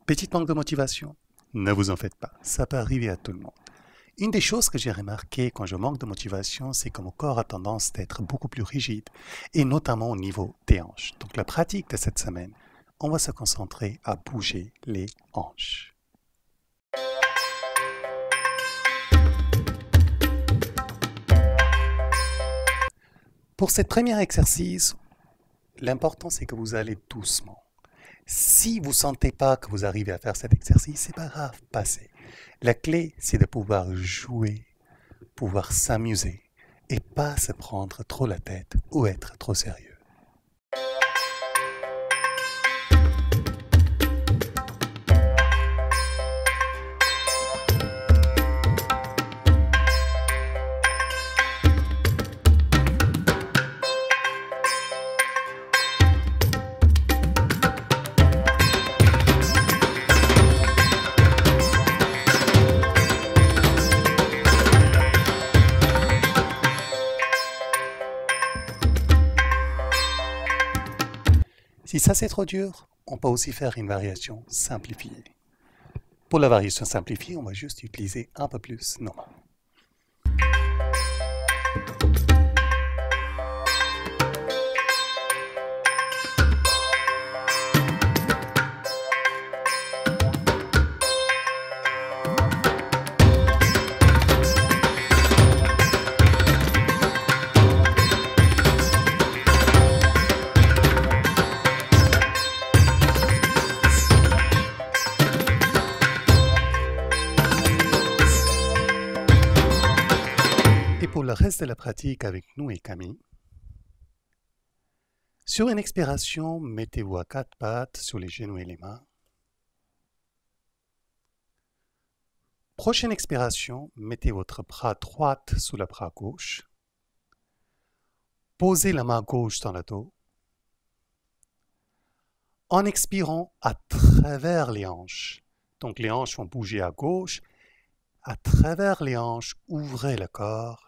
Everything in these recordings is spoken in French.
Petite manque de motivation? Ne vous en faites pas, ça peut arriver à tout le monde. Une des choses que j'ai remarqué quand je manque de motivation, c'est que mon corps a tendance à être beaucoup plus rigide, et notamment au niveau des hanches. Donc la pratique de cette semaine, on va se concentrer à bouger les hanches. Pour ce premier exercice, l'important c'est que vous allez doucement. Si vous ne sentez pas que vous arrivez à faire cet exercice, c'est pas grave, passez. La clé, c'est de pouvoir jouer, pouvoir s'amuser et pas se prendre trop la tête ou être trop sérieux. Si ça c'est trop dur, on peut aussi faire une variation simplifiée. Pour la variation simplifiée, on va juste utiliser un peu plus nos mains. Et pour le reste de la pratique avec nous et Camille, sur une expiration, mettez-vous à quatre pattes sur les genoux et les mains. Prochaine expiration, mettez votre bras droit sous le bras gauche. Posez la main gauche dans le dos. En expirant à travers les hanches, donc les hanches vont bouger à gauche, à travers les hanches, ouvrez le corps.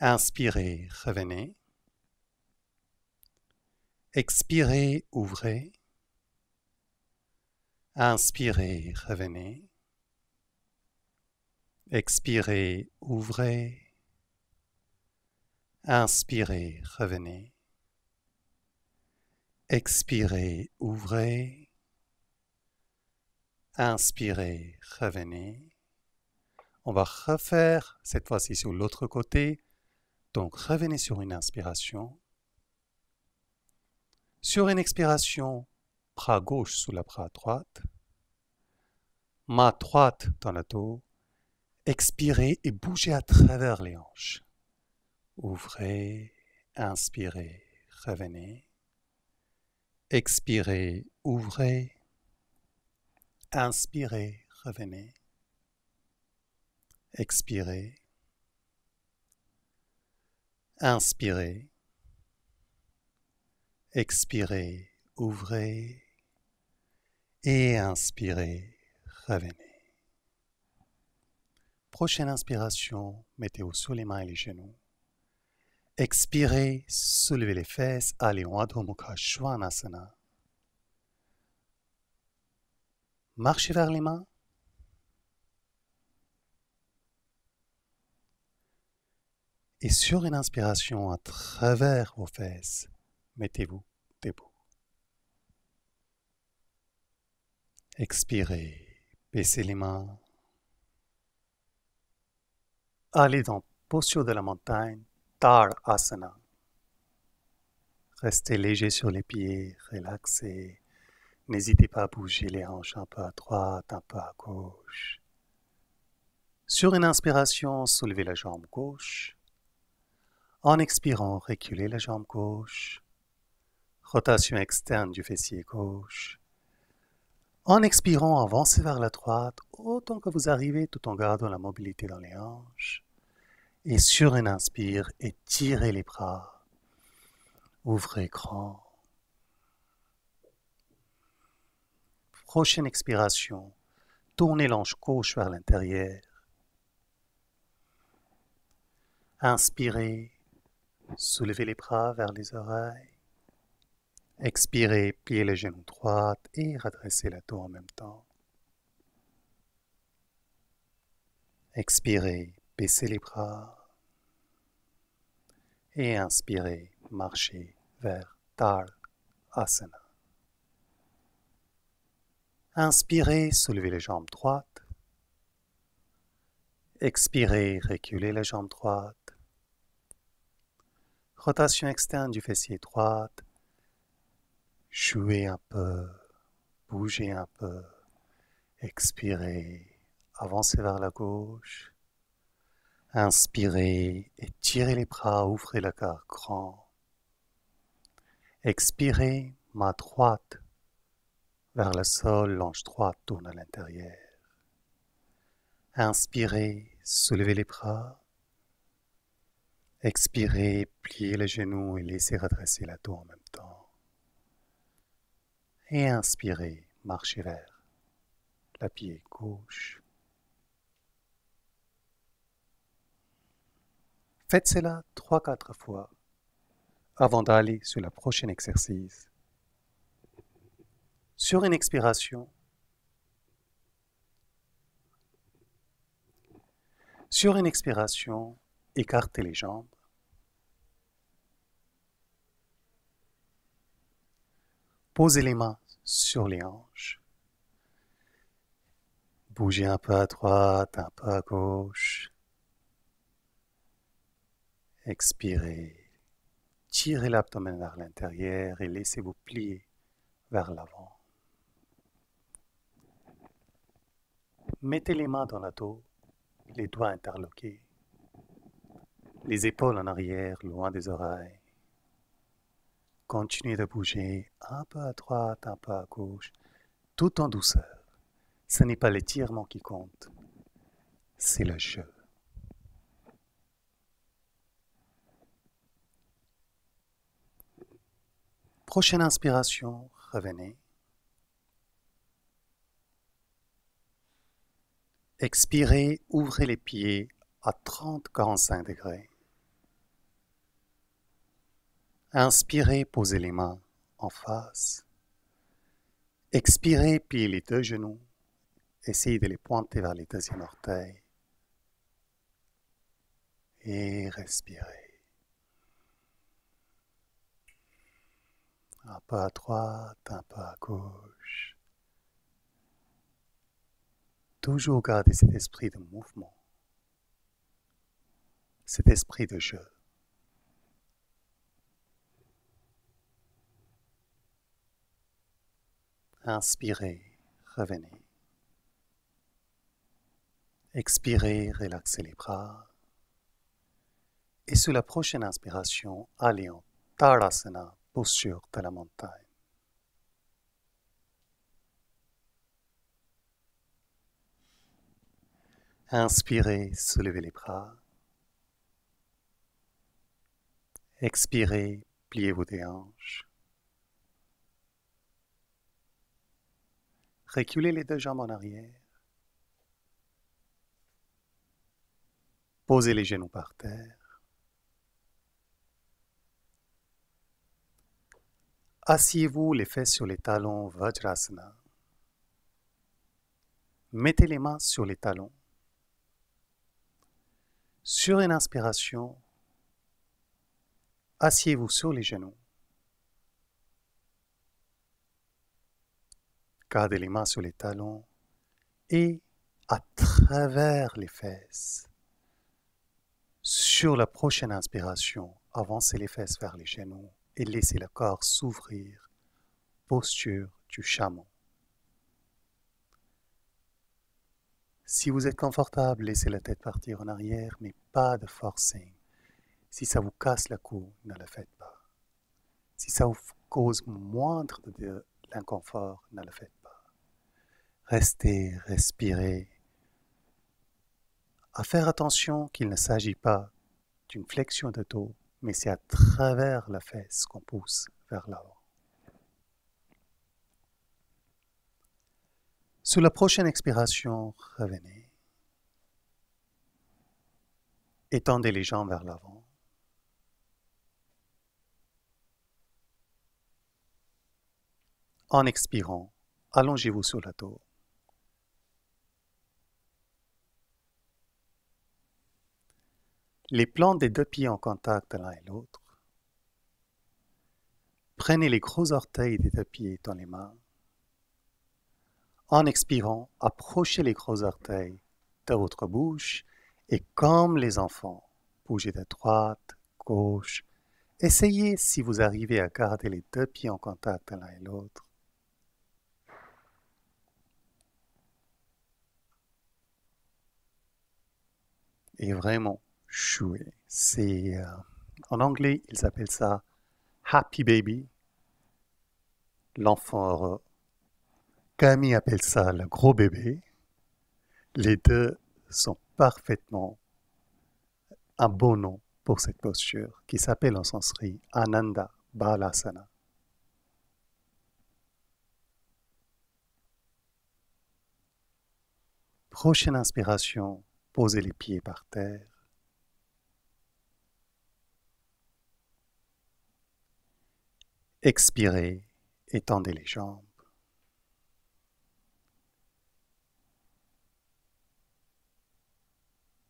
Inspirez, revenez. Expirez, ouvrez. Inspirez, revenez. Expirez, ouvrez. Inspirez, revenez. Expirez, ouvrez. Inspirez, revenez. On va refaire cette fois-ci sur l'autre côté. Donc, revenez sur une inspiration. Sur une expiration, bras gauche sous la bras droite. Main droite dans le dos. Expirez et bougez à travers les hanches. Ouvrez, inspirez, revenez. Expirez, ouvrez. Inspirez, revenez. Expirez. Inspirez. Expirez, ouvrez. Et inspirez, revenez. Prochaine inspiration, mettez-vous sous les mains et les genoux. Expirez, soulevez les fesses, allez en Adho Mukha Svanasana. Marchez vers les mains. Et sur une inspiration à travers vos fesses, mettez-vous debout. Expirez, baissez les mains. Allez dans posture de la montagne, Tadasana. Restez léger sur les pieds, relaxez. N'hésitez pas à bouger les hanches un peu à droite, un peu à gauche. Sur une inspiration, soulevez la jambe gauche. En expirant, reculez la jambe gauche. Rotation externe du fessier gauche. En expirant, avancez vers la droite autant que vous arrivez tout en gardant la mobilité dans les hanches. Et sur une inspire, étirez les bras. Ouvrez grand. Prochaine expiration, tournez l'hanche gauche vers l'intérieur. Inspirez, soulevez les bras vers les oreilles. Expirez, pliez les genoux droits et redressez la dos en même temps. Expirez, baissez les bras. Et inspirez, marchez vers Tadasana. Inspirez, soulevez les jambes droites. Expirez, reculez les jambes droites. Rotation externe du fessier droit. Jouez un peu, bougez un peu. Expirez, avancez vers la gauche. Inspirez, étirez les bras, ouvrez le cœur grand. Expirez, main droite vers le sol, l'ange droite tourne à l'intérieur. Inspirez, soulevez les bras. Expirez, pliez les genoux et laissez redresser la dos en même temps. Et inspirez, marchez vers la pied gauche. Faites cela 3-4 fois avant d'aller sur le prochain exercice. Sur une expiration, écartez les jambes. Posez les mains sur les hanches. Bougez un peu à droite, un peu à gauche. Expirez. Tirez l'abdomen vers l'intérieur et laissez-vous plier vers l'avant. Mettez les mains dans le dos, les doigts interloqués, les épaules en arrière, loin des oreilles. Continuez de bouger un peu à droite, un peu à gauche, tout en douceur. Ce n'est pas l'étirement qui compte, c'est le jeu. Prochaine inspiration, revenez. Expirez, ouvrez les pieds à 30-45 degrés. Inspirez, posez les mains en face. Expirez, pliez les deux genoux. Essayez de les pointer vers les deuxièmes orteils. Et respirez. Un peu à droite, un peu à gauche. Toujours garder cet esprit de mouvement, cet esprit de jeu. Inspirez, revenez. Expirez, relaxez les bras. Et sur la prochaine inspiration, allez en Tadasana, posture de la montagne. Inspirez, soulevez les bras. Expirez, pliez vos hanches. Reculez les deux jambes en arrière. Posez les genoux par terre. Asseyez-vous les fesses sur les talons, Vajrasana. Mettez les mains sur les talons. Sur une inspiration, asseyez-vous sur les genoux. Gardez les mains sur les talons et à travers les fesses. Sur la prochaine inspiration, avancez les fesses vers les genoux et laissez le corps s'ouvrir. Posture du chameau. Si vous êtes confortable, laissez la tête partir en arrière, mais pas de forcing. Si ça vous casse le cou, ne le faites pas. Si ça vous cause moindre de l'inconfort, ne le faites pas. Restez, respirez. À faire attention qu'il ne s'agit pas d'une flexion de dos, mais c'est à travers la fesse qu'on pousse vers l'avant. Sur la prochaine expiration, revenez. Étendez les jambes vers l'avant. En expirant, allongez-vous sur le dos. Les plantes des deux pieds en contact l'un et l'autre. Prenez les gros orteils des deux pieds dans les mains. En expirant, approchez les gros orteils de votre bouche et comme les enfants, bougez de droite, gauche. Essayez si vous arrivez à garder les deux pieds en contact l'un et l'autre. Et vraiment, jouez. En anglais, ils appellent ça Happy Baby, l'enfant heureux. Camille appelle ça le gros bébé. Les deux sont parfaitement un bon nom pour cette posture qui s'appelle en sanskrit Ananda Balasana. Prochaine inspiration, posez les pieds par terre. Expirez, étendez les jambes.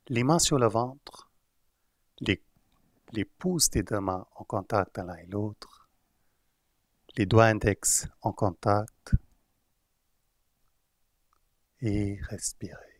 Les mains sur le ventre, les pouces des deux mains en contact l'un et l'autre, les doigts index en contact et respirez.